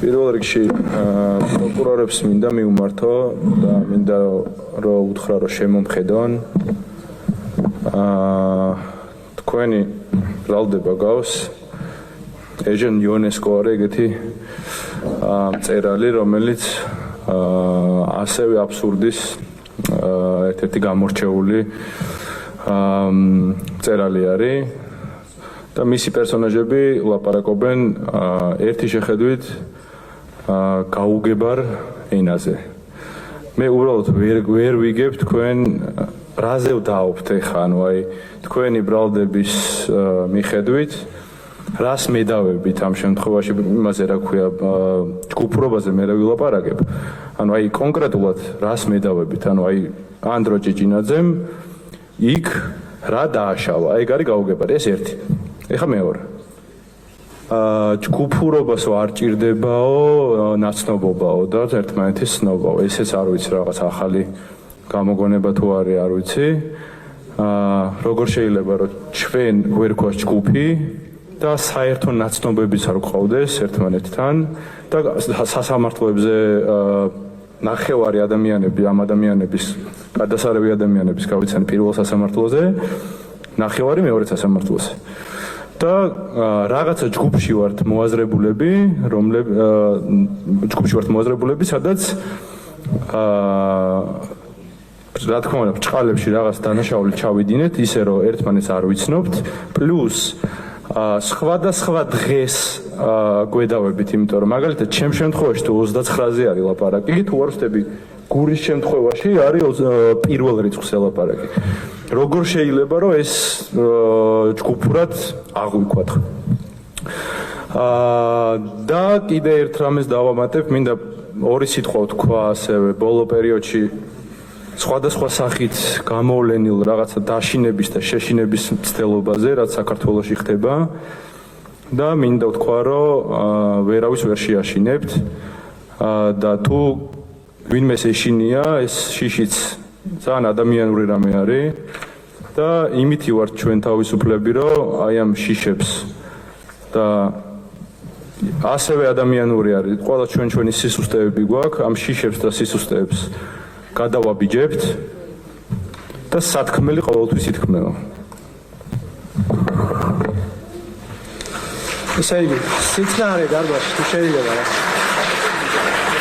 პირველ რიგში პროკურორებს მინდა მიუმართო და მინდა რომ უთხრა რომ შემომხედონ თქვენი ბრალდება გავს ეჟენ იუნესკო არის ეგეთი მწერალი რომელიც ასევე აბსურდის ერთ-ერთი გამორჩეული მწერალი არის და მისი პერსონაჟები ლაპარაკობენ ერთი შეხედვით გაუგებარ ენაზე. მე უბრალოდ ვერ ვიგებ თქვენ რაზე ვდაობთ ეხლა, ანუ აი თქვენი ბრალდების მიხედვით რას მედავებით ამ შემთხვევაში იმაზე რა ქვია ჯგუფურობაზე მე რა ვილაპარაკებ. ანუ აი კონკრეტულად რას მედავებით, ანუ აი ანდრო ჭიჭინაძემ იქ რა დააშალა, ეგ არის გაუგებარი, ეს ერთი. ეხლა მეორე. ჯგუფურობას არ ჭირდებაო, ნაცნობობაო და ერთმანეთის ცნობაო. ესეც არ ვიცი რაღაც ახალი გამოგონება თუ არის, არ ვიცი. როგორ შეიძლება რომ ჩვენ ვერ გვაქვს ჯგუფი და საერთო ნაცნობებიც არ გვყავდეს ერთმანეთთან და სასამართლოებზე ნახევარი ადამიანები ამ ადამიანების გადასარევი ადამიანების გავიცანი პირველ სასამართლოზე, ნახევარი მეორე სასამართლოზე. და რაღაცა ჯგუფში ვართ მოაზრებულები, სადაც რა თქმა უნდა ბრჭყალებში რაღაც დანაშაული ჩავიდინეთ, ისე რომ ერთმანეთს არ ვიცნობთ, პლუს სხვადასხვა დღეს გვედავებით, იმიტომ რომ მაგალითად ჩემ შემთხვევაში თუ 29-ზე არის ლაპარაკი, თუ არ ვხდები გურის შემთხვევაში არის პირველ რიცხვზე ლაპარაკი. როგორ შეიძლება რომ ეს ჯგუფურად აღვიქვათ. და კიდე ერთ რამეს დავამატებ, მინდა ორი სიტყვა ვთქვა ასევე ბოლო პერიოდში სხვადასხვა სახით გამოვლენილ რაღაცა დაშინების და შეშინების მცდელობაზე, რაც საქართველოში ხდება და მინდა ვთქვა რომ ვერავის ვერ შეაშინებთ და თუ ვინმეს ეშინია ეს შიშიც ძალიან ადამიანური რამე არის და იმითი ვართ ჩვენ თავისუფლები რომ აი ამ შიშებს და ასევე ადამიანური არის ყველა ჩვენი სისუსტეები გვაქვს ამ შიშებს და სისუსტეებს გადავაბიჯებთ და სათქმელი ყოველთვის ითქმება. ესე იგი, სიცნაარე დარბაზში თუ შეიძლება რა